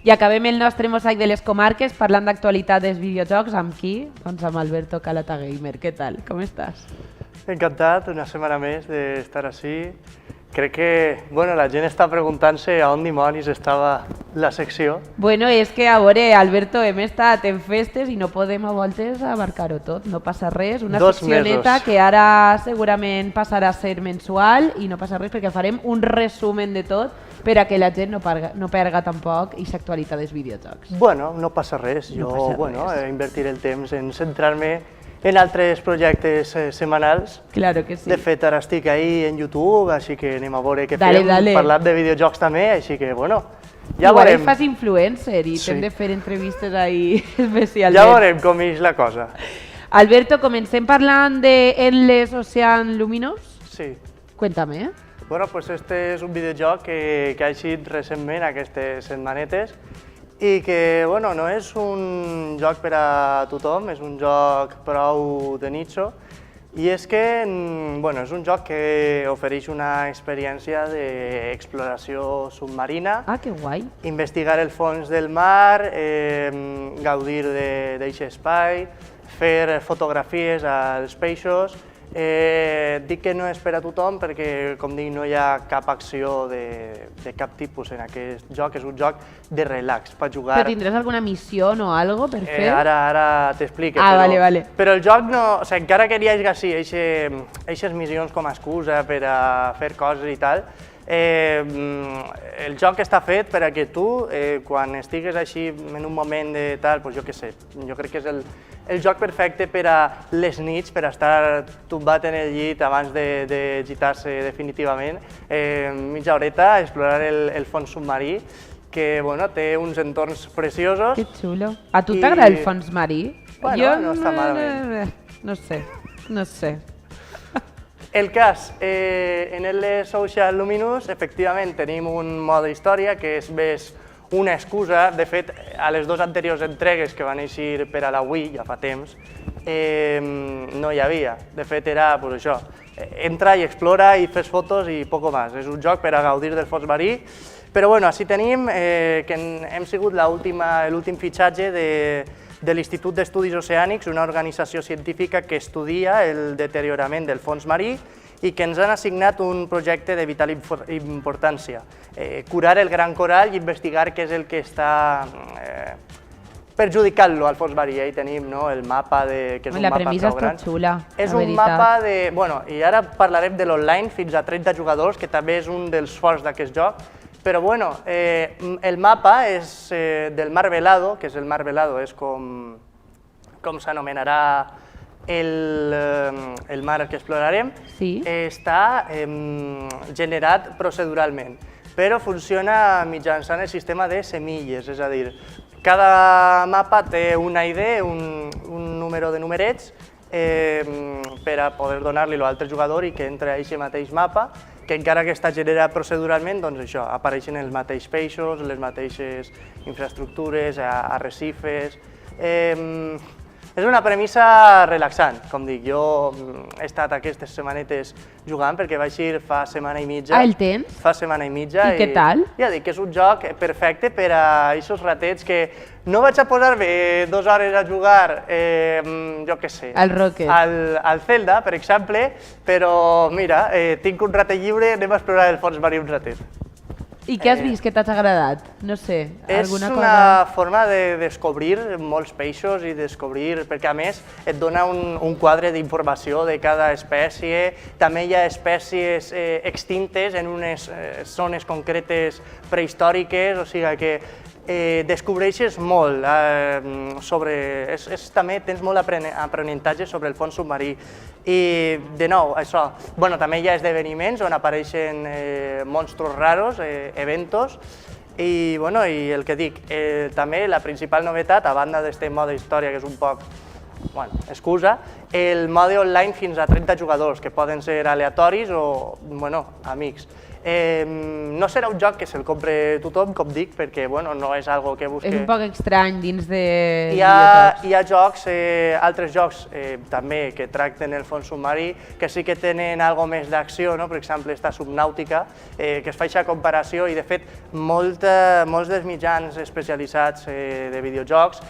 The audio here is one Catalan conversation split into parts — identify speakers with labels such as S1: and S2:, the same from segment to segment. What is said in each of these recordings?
S1: I acabem el nostre mosaic de les comarques parlant d'actualitat dels videojocs. Amb qui? Doncs amb Alberto Calata Gamer. Què tal? Com estàs?
S2: Encantat, una setmana més d'estar així. Crec que la gent està preguntant-se a on dimonis estava la secció.
S1: Bueno, és que a veure, Alberto, hem estat en festes i no podem a voltes abarcar-ho tot. No passa res, una seccioneta que ara segurament passarà a ser mensual i no passa res perquè farem un resumen de tot per a que la gent no perga tampoc aquesta actualitat dels videojocs.
S2: Bueno, no passa res. Jo invertiré el temps en centrar-me en altres projectes setmanals.
S1: Claro que sí.
S2: De fet, ara estic ahí en YouTube, així que anem a veure què fem. Parlant de videojocs també, així que, ja
S1: igual
S2: veurem.
S1: Fas influencer i t'hem de fer entrevistes ahí especialment.
S2: Ja veurem com és la cosa.
S1: Alberto, comencem parlant de Endless Ocean Luminous?
S2: Sí.
S1: Cuéntame.
S2: Bueno, pues este és un videojoc que ha eixit recentment, aquestes setmanetes, i que no és un joc per a tothom, és un joc prou de nicho, i és que és un joc que ofereix una experiència d'exploració submarina.
S1: Ah, que guai!
S2: Investigar el fons del mar, gaudir d'aquest espai, fer fotografies als peixos. Dic que no és per a tothom perquè, com dic, no hi ha cap acció de cap tipus en aquest joc, és un joc de relax, per jugar.
S1: Però tindràs alguna missió o algo per fer?
S2: Ara t'explico.
S1: Ah, vale.
S2: Però el joc no, encara que hi hagi aquestes missions com a excusa per a fer coses i tal, el joc està fet per a que tu, quan estigues així en un moment de tal, jo què sé, jo crec que és el joc perfecte per a les nits, per a estar tombat en el llit abans de gitar-se definitivament, mitja horeta, explorar el fons submarí, que té uns entorns preciosos.
S1: Que xulo. A tu t'agrada el fons marí?
S2: No està malament.
S1: No sé.
S2: El cas, en Endless Ocean Luminous, efectivament, tenim un mode història que és més una excusa. De fet, a les dues anteriors entregues que van eixir per a la Wii, ja fa temps, no hi havia. De fet, era això, entra i explora i fes fotos i poco más. És un joc per a gaudir del fons marí. Però així tenim que hem sigut l'últim fitxatge de l'Institut d'Estudis Oceànics, una organització científica que estudia el deteriorament del fons marí i que ens han assignat un projecte de vital importància, curar el gran coral i investigar què és el que està perjudicant-lo al fons marí. Ahí tenim el mapa, que és un mapa prou gran.
S1: La premissa està xula,
S2: és un mapa de... i ara parlarem de l'online, fins a 30 jugadors, que també és un dels forts d'aquest joc. Però el mapa és del Mar Velado, que és el Mar Velado, és com s'anomenarà el mar que explorarem, està generat proceduralment, però funciona mitjançant el sistema de semilles, és a dir, cada mapa té una ID, un número de numerets per a poder donar-li a l'altre jugador i que entre a aquest mateix mapa, que encara que està generat proceduralment, apareixen els mateixos peixos, les mateixes infraestructures, arrecifes. És una premissa relaxant, com dic. Jo he estat aquestes setmanetes jugant perquè vaig ir fa setmana i mitja.
S1: Ah, el tens?
S2: Fa setmana i mitja.
S1: I què tal?
S2: Ja dic que és un joc perfecte per a aquests ratets que no vaig a posar-me 2 hores a jugar, jo què sé,
S1: al Rocket,
S2: al Zelda, per exemple, però mira, tinc un ratet lliure, anem a explorar el fons marí un ratet.
S1: I què has vist que t'has agradat? No sé, alguna cosa...
S2: És una forma de descobrir molts peixos i descobrir, perquè a més et dona un quadre d'informació de cada espècie. També hi ha espècies extintes en unes zones concretes prehistòriques, o sigui que descobreixes molt sobre... També tens molt aprenentatge sobre el fons submarí. I, de nou, això, també hi ha esdeveniments on apareixen monstros raros, eventos, i el que dic, també la principal novetat, a banda d'aquest mode història que és un poc excusa, el mode online fins a 30 jugadors, que poden ser aleatoris o amics. No serà un joc que se'l compre tothom, com dic, perquè no és algo que busque...
S1: És un poc estrany dins de
S2: Hi ha jocs, altres jocs també que tracten el fons submarí, que sí que tenen algo més d'acció, per exemple, esta Subnàutica, que es fa aquesta comparació i de fet molts dels mitjans especialitzats de videojocs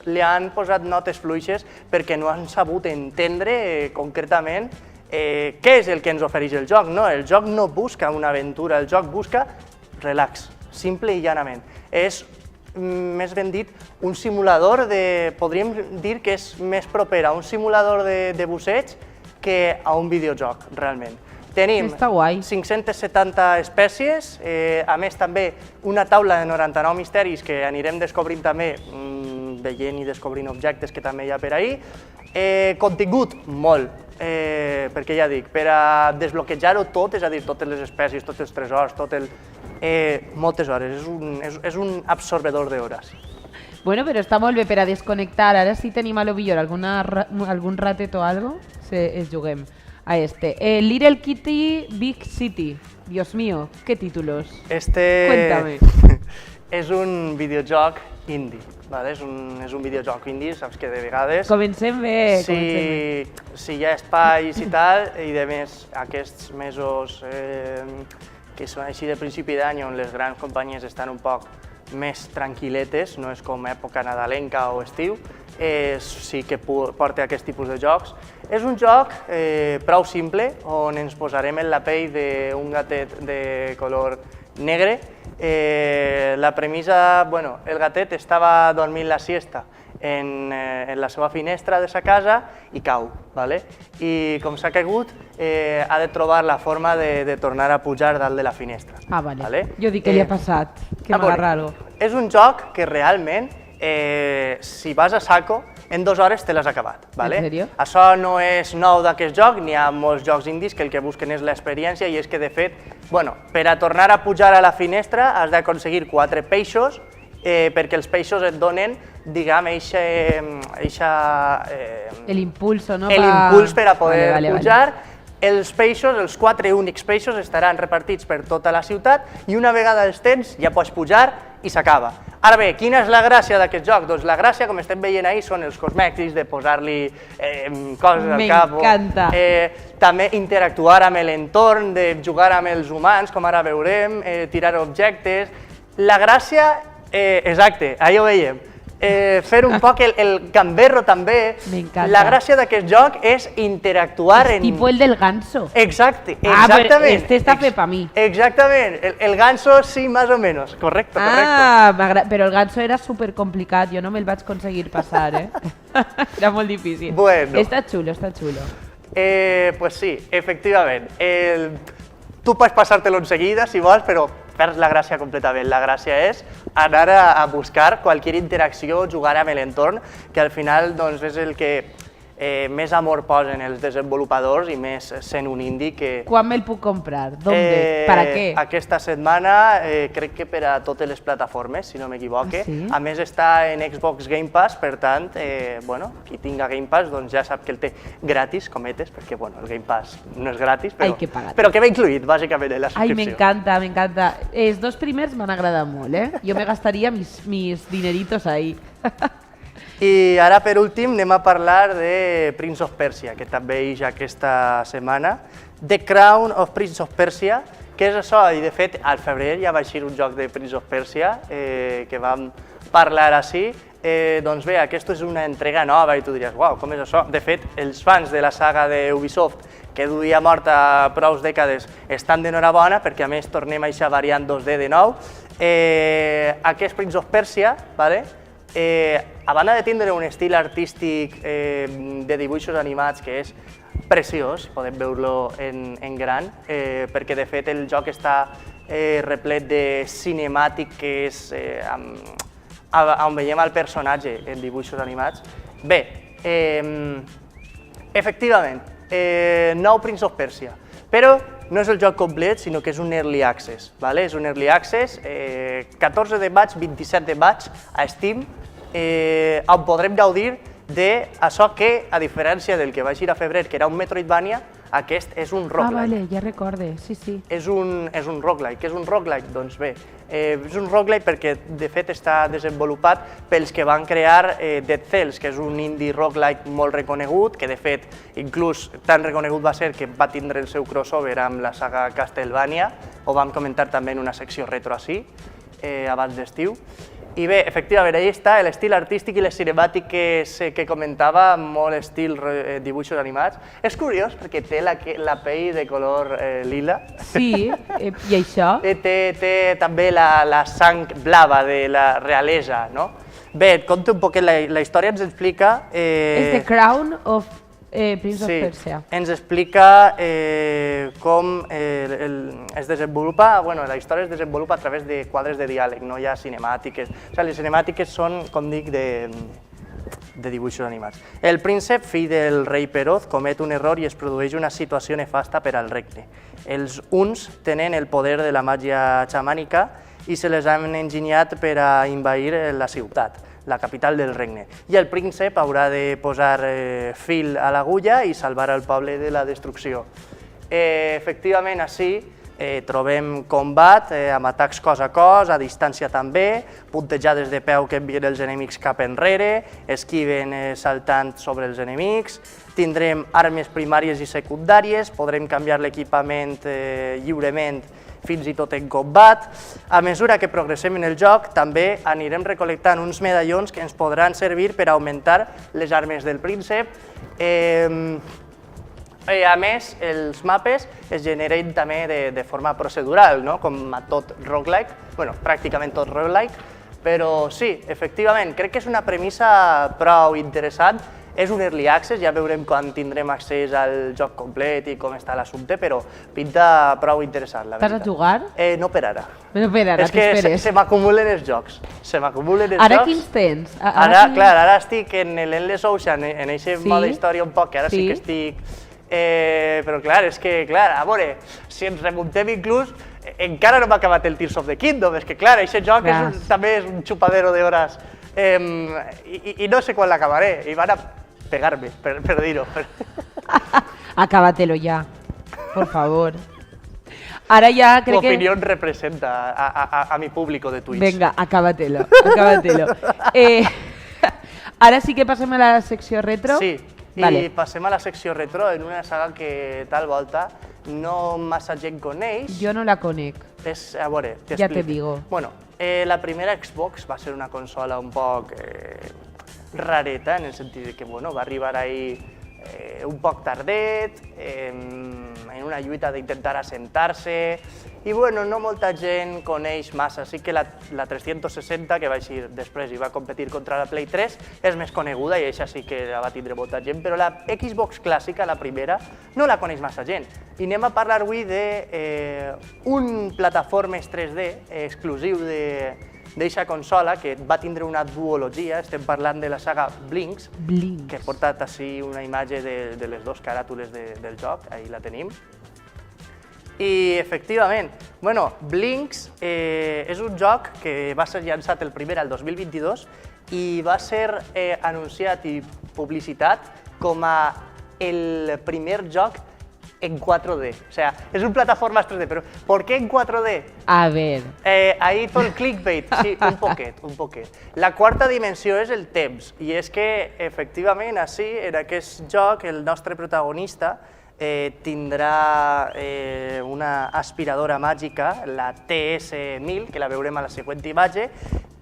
S2: li han posat notes fluixes perquè no han sabut entendre concretament què és el que ens ofereix el joc. El joc no busca una aventura, el joc busca relax, simple i llanament. És, més ben dit, un simulador podríem dir que és més proper a un simulador de busseig que a un videojoc, realment. Tenim 570 espècies, a més també una taula de 99 misteris que anirem descobrint també, veient i descobrint objectes que també hi ha per ahí. Contingut, molt, perquè ja dic, per a desbloquejar-ho tot, és a dir, totes les espècies, tots els tresors, moltes hores, és un absorbedor d'hores.
S1: Bueno, però està molt bé per a desconnectar. Ara si tenim a lo millor algun ratet o algo, es juguem a este. Little Kitty Big City. Dios mío, qué títulos. Cuéntame.
S2: És un videojoc indie, és un videojoc indie, saps que de vegades...
S1: Comencem bé,
S2: Si hi ha espais i tal, i de més aquests mesos que són així de principi d'any on les grans companyies estan un poc més tranquil·letes, no és com època nadalenca o estiu, sí que porta aquest tipus de jocs. És un joc prou simple, on ens posarem en la pell d'un gatet de color negre. La premissa, el gatet estava dormint la siesta en la seva finestra de sa casa i cau, i com s'ha caigut ha de trobar la forma de tornar a pujar dalt de la finestra.
S1: Ah, vale. Jo dic que li ha passat, que m'agarra algo.
S2: És un joc que realment, si vas a saco, en 2 hores te l'has acabat.
S1: En sèrio?
S2: Això no és nou d'aquest joc, n'hi ha molts jocs indis que el que busquen és l'experiència i és que, de fet, per a tornar a pujar a la finestra has d'aconseguir 4 peixos perquè els peixos et donen, diguem,
S1: l'impuls
S2: per a poder pujar. Els peixos, els 4 únics peixos, estaran repartits per tota la ciutat i una vegada els tens ja pots pujar i s'acaba. Ara bé, quina és la gràcia d'aquest joc? Doncs la gràcia, com estem veient ahir, són els cosmètics, de posar-li coses al cap.
S1: M'encanta.
S2: També interactuar amb l'entorn, de jugar amb els humans, com ara veurem, tirar objectes. La gràcia, exacte, ahir ho veiem. Fer un poc el gamberro també.
S1: M'encanta.
S2: La gràcia d'aquest joc és interactuar en...
S1: Tipo el del ganso.
S2: Exacte,
S1: exactament. Ah, però este està fet per mi.
S2: Exactament, el ganso sí, más o menos, correcto, correcto.
S1: Però el ganso era super complicat, jo no me'l vaig aconseguir passar, Era molt difícil.
S2: Bueno.
S1: Està xulo, està xulo.
S2: Pues sí, efectivament. Tu pots passar-te-lo enseguida, si vols, però perds la gràcia completament. La gràcia és anar a buscar qualsevol interacció, jugar amb l'entorn, que al final és el que més amor posen els desenvolupadors i més sent un indie que...
S1: Quan me'l puc comprar? ¿Dónde? ¿Para què?
S2: Aquesta setmana crec que per a totes les plataformes, si no m'equivoque.
S1: Sí?
S2: A més està en Xbox Game Pass, per tant, qui tinga Game Pass ja sap que el té gratis, cometes, perquè el Game Pass no és gratis, però que ve incluït, bàsicament, en la subscripció.
S1: Ai, m'encanta, m'encanta. Els 2 primers m'han agradat molt, Jo me gastaria mis dineritos ahí.
S2: I ara, per últim, anem a parlar de Prince of Persia, que també hi ha aquesta setmana. The Crown of Prince of Persia, què és això? I, de fet, al febrer ja va eixir un joc de Prince of Persia que vam parlar així. Doncs bé, aquesta és una entrega nova i tu diries, uau, com és això? De fet, els fans de la saga d'Ubisoft, que duia mort a prous dècades, estan d'enhorabona perquè, a més, tornem a aquesta variant 2D de nou. Aquest Prince of Persia, a banda de tindre un estil artístic de dibuixos animats que és preciós, podem veure-lo en gran, perquè de fet el joc està replet de cinemàtic que és on veiem el personatge en dibuixos animats. Bé, efectivament, nou Prince of Persia, però no és el joc complet, sinó que és un Early Access. És un Early Access, 14 de maig, 27 de maig a Steam, on podrem gaudir d'això que, a diferència del que va eixir a febrer, que era un Metroidvania, aquest és un roguelike.
S1: Ah, vale, ja recorde, sí, sí.
S2: És un roguelike. Què és un roguelike? Doncs bé, és un roguelike perquè de fet està desenvolupat pels que van crear Dead Cells, que és un indie roguelike molt reconegut, que de fet inclús tan reconegut va ser que va tindre el seu crossover amb la saga Castlevania, ho vam comentar també en una secció retro així, abans d'estiu. I bé, efectivament, ahí està l'estil artístic i les cinemàtiques que comentava, molt estil dibuixos animats. És curiós perquè té la pell de color lila.
S1: Sí, i això?
S2: Té també la sang blava de la realesa, no? Bé, et conto un poquet, la història ens explica...
S1: És The Crown of Prince of Persia.
S2: Ens explica com es desenvolupa, bueno, la història es desenvolupa a través de quadres de diàleg, no hi ha cinemàtiques. O sigui, les cinemàtiques són, com dic, de dibuixos animats. El príncep, fill del rei Peroz, comet un error i es produeix una situació nefasta per al regne. Els uns tenen el poder de la màgia xamànica i se les han enginyat per a invair la ciutat, la capital del regne. I el príncep haurà de posar fil a l'agulla i salvar el poble de la destrucció. Efectivament, així trobem combat amb atacs cos a cos, a distància també, puntejades de peu que envien els enemics cap enrere, esquiven saltant sobre els enemics, tindrem armes primàries i secundàries, podrem canviar l'equipament lliurement fins i tot en combat. A mesura que progressem en el joc, també anirem recol·lectant uns medallons que ens podran servir per augmentar les armes del príncep. A més, els mapes es generen també de forma procedural, com a tot roguelike, bueno, pràcticament tot roguelike, però sí, efectivament, crec que és una premissa prou interessant. És un early access, ja veurem quan tindrem accés al joc complet i com està l'assumpte, però pinta prou interessant, la veritat.
S1: T'has a jugar?
S2: No per ara.
S1: No per ara, t'esperes.
S2: És que se m'acumulen els jocs.
S1: Ara quins tens?
S2: Ara estic en l'Endless Ocean, en aquest mode història un poc, que ara sí que estic... Però clar, és que, a veure, si ens remuntem inclús, encara no m'ha acabat el Tears of the Kingdom, és que clar, aquest joc també és un xupadero d'hores i no sé quan l'acabaré, i van a pegar-me, per dir-ho.
S1: Acábatelo ya, por favor. Ahora ya creo que...
S2: Tu opinió representa a mi público de Twitch.
S1: Venga, acábatelo, acábatelo. Ara sí que passem a la secció retro.
S2: Sí, i passem a la secció retro en una saga que tal volta no massa gent coneix.
S1: Jo no la conec.
S2: A veure, t'explico.
S1: Ja te digo.
S2: Bueno, la primera Xbox va ser una consola un poc rareta, en el sentit que va arribar ahí un poc tardet, en una lluita d'intentar assentar-se, i no molta gent coneix massa. Sí que la 360, que va eixir després i va competir contra la Play 3, és més coneguda i això sí que la va tindre molta gent, però la Xbox clàssica, la primera, no la coneix massa gent. I anem a parlar avui d'un plataformes 3D exclusiu d'eixa consola que va tindre una duologia. Estem parlant de la saga Blinx, que he portat així una imatge de les dues caràtules del joc, ahí la tenim. I efectivament, Blinx és un joc que va ser llançat el primer al 2022 i va ser anunciat i publicitat com a el primer joc en 4D. O sea, es un plataformas 3D, pero ¿por qué en 4D?
S1: A ver...
S2: Ahí todo el clickbait, sí, un poquet. La quarta dimensió és el temps, i és que, efectivament, així, en aquest joc, el nostre protagonista tindrà una aspiradora màgica, la TS-1000, que la veurem a la següent imatge,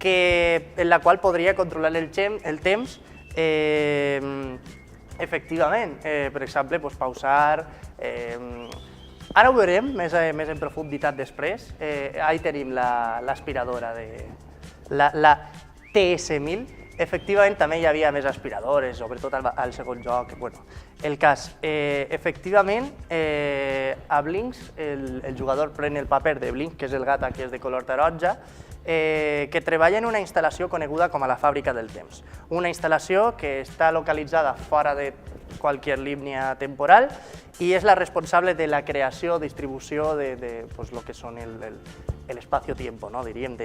S2: en la qual podria controlar el temps, efectivament, per exemple, pausar. Ara ho veurem més en profunditat després. Ahí tenim l'aspiradora, la TS-1000. Efectivament, també hi havia més aspiradores, sobretot al segon joc. El cas, efectivament, a Blinx, el jugador pren el paper de Blinx, que és el gat que és de color taronja, que treballa en una instal·lació coneguda com a la Fàbrica del Temps. Una instal·lació que està localitzada fora de qualsevol línia temporal i és la responsable de la creació, distribució de lo que són l'espacio-tiempo, diríem.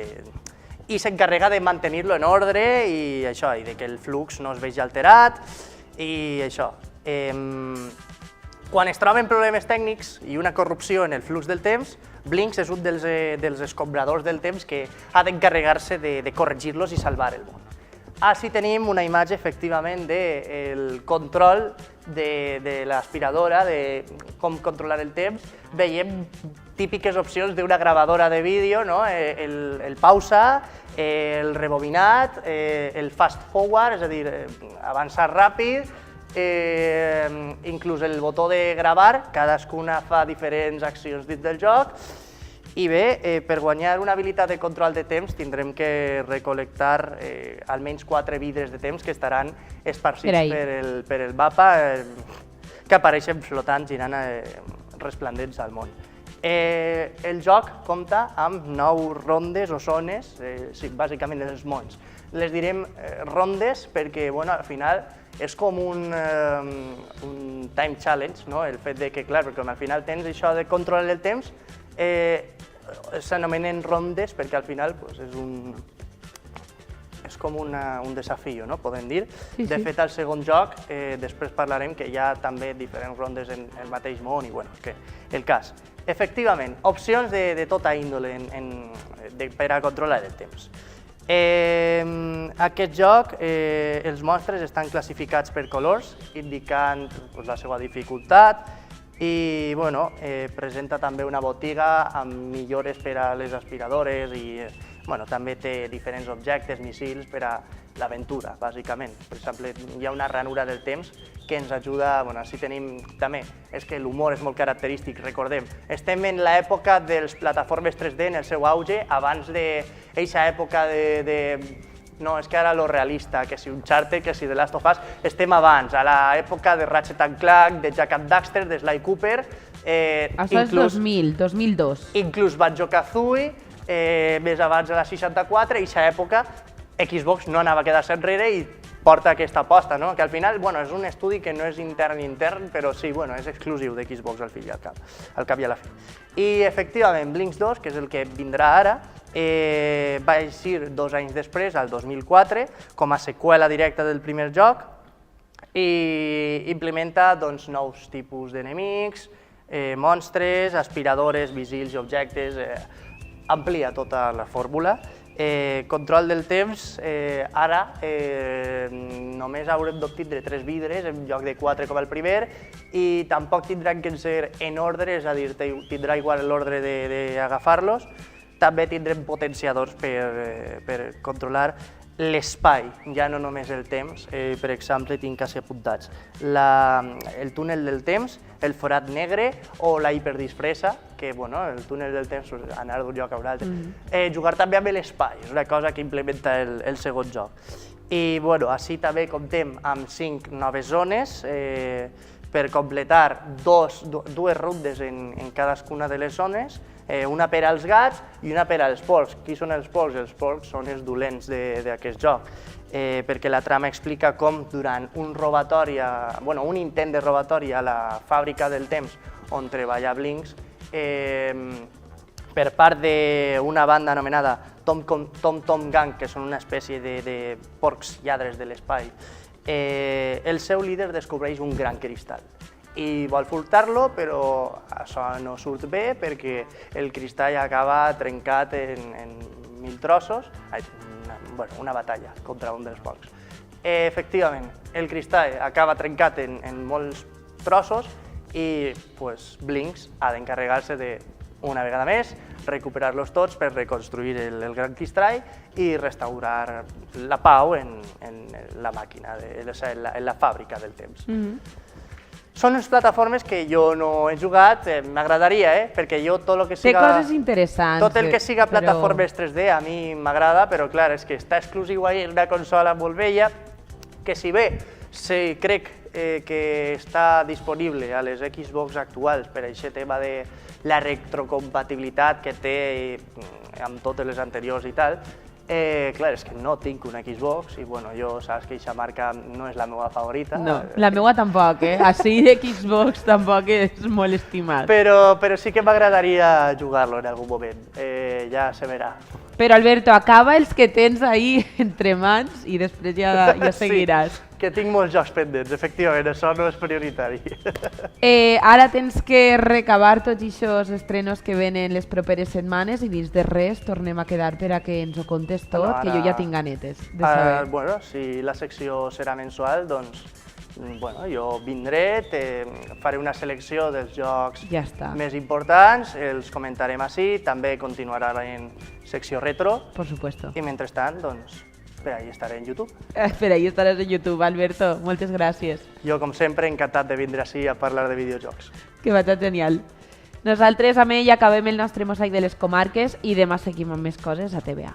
S2: i s'encarrega de mantenir-lo en ordre i això, i de que el flux no es vegi alterat i això. Quan es troben problemes tècnics i una corrupció en el flux del temps, Blinx és un dels escombradors del temps que ha d'encarregar-se de corregir-los i salvar el món. Així tenim una imatge, efectivament, del control de l'aspiradora, de com controlar el temps. Veiem típiques opcions d'una gravadora de vídeo, el pausa, el rebobinat, el fast forward, és a dir, avançar ràpid, inclús el botó de gravar, cadascuna fa diferents accions dins del joc. I bé, per guanyar una habilitat de control de temps tindrem que recol·lectar almenys 4 vidres de temps que estaran esparcits per el mapa, que apareixen flotant, girant resplendents al món. El joc compta amb 9 rondes o zones, bàsicament els mons. Les direm rondes perquè al final és com un time challenge, el fet que, clar, perquè al final tens això de controlar el temps, s'anomenen rondes perquè al final és com un desafiu, podem dir. De fet, al segon joc, després parlarem que hi ha també diferents rondes en el mateix món i el cas. Efectivament, opcions de tota índole per a controlar el temps. Aquest joc, els monstres estan classificats per colors, indicant la seva dificultat, i presenta també una botiga amb millores per a les aspiradores i també té diferents objectes, missils per a l'aventura, bàsicament. Per exemple, hi ha una ranura del temps que ens ajuda, així tenim també, és que l'humor és molt característic, recordem, estem en l'època dels plataformes 3D en el seu auge, abans d'aquesta època no, és que ara lo realista, que si Uncharted, que si The Last of Us, estem abans, a l'època de Ratchet & Clank, de Jak and Daxter, de Sly Cooper.
S1: Això és 2000, 2002.
S2: Inclús Banjo-Kazooie, més abans de la 64, i aquesta època Xbox no anava a quedar-se enrere i porta aquesta aposta, que al final és un estudi que no és intern, però sí, és exclusiu de Xbox al cap i a la fi. I efectivament, Blinx 2, que és el que vindrà ara, va eixir 2 anys després, al 2004, com a seqüela directa del primer joc i implementa nous tipus d'enemics, monstres, aspiradores, missils i objectes, amplia tota la fórmula. Control del temps, ara només haurem d'obtindre 3 vidres en lloc de 4 com el primer i tampoc tindran que ser en ordre, és a dir, tindrà igual l'ordre d'agafar-los. També tindrem potenciadors per controlar l'espai, ja no només el temps. Per exemple, tinc quasi apuntats el túnel del temps, el forat negre o la hiperdisfressa, que el túnel del temps és anar d'un lloc a un altre. Jugar també amb l'espai, és una cosa que implementa el segon joc. I així també comptem amb 5 noves zones per completar 2 rundes en cadascuna de les zones, una per als gats i una per als porcs. Qui són els porcs? Els porcs són els dolents d'aquest joc, perquè la trama explica com durant un intent de robatori a la fàbrica del temps on treballa Blinx, per part d'una banda anomenada Tom Tom Gang, que són una espècie de porcs lladres de l'espai, el seu líder descobreix un gran cristall i vol furtar-lo, però això no surt bé perquè el cristall acaba trencat en 1000 trossos, una batalla contra un dels porcs. Efectivament, el cristall acaba trencat en molts trossos i Blinx ha d'encarregar-se de, una vegada més, recuperar-los tots per reconstruir el gran cristall i restaurar la pau en la màquina, en la fàbrica del temps. Són unes plataformes que jo no he jugat, m'agradaria, perquè jo tot el que siga...
S1: Té coses interessants.
S2: Tot el que siga plataformes 3D a mi m'agrada, però clar, és que està exclusiu ahir una consola molt vella, que si bé crec que està disponible a les Xbox actuals per aquest tema de la retrocompatibilitat que té amb totes les anteriors i tal, clar, és que no tinc una Xbox i jo saps que aquesta marca no és la meva favorita.
S1: No, la meva tampoc, Així de Xbox tampoc és molt estimat.
S2: Però sí que m'agradaria jugar-lo en algun moment, ja se verà.
S1: Però, Alberto, acaba els que tens ahí entre mans i després ja seguiràs.
S2: Sí, que tinc molts jocs pendents, efectivament, això no és prioritari.
S1: Ara tens que recabar tots aquests estrenos que venen les properes setmanes i dins de res tornem a quedar per a que ens ho contes tot, que jo ja tinc ganetes de saber.
S2: Bueno, si la secció serà mensual, doncs jo vindré, faré una selecció dels jocs més importants, els comentarem ací, també continuarà en secció retro.
S1: Por supuesto.
S2: I mentrestant, doncs, per ahí estaré en YouTube.
S1: Per ahí estaràs en YouTube, Alberto. Moltes gràcies.
S2: Jo, com sempre, encantat de vindre ací a parlar de videojocs.
S1: Que va tot genial. Nosaltres amb ell acabem el nostre mosaic de les comarques i demà seguim amb més coses a TVA.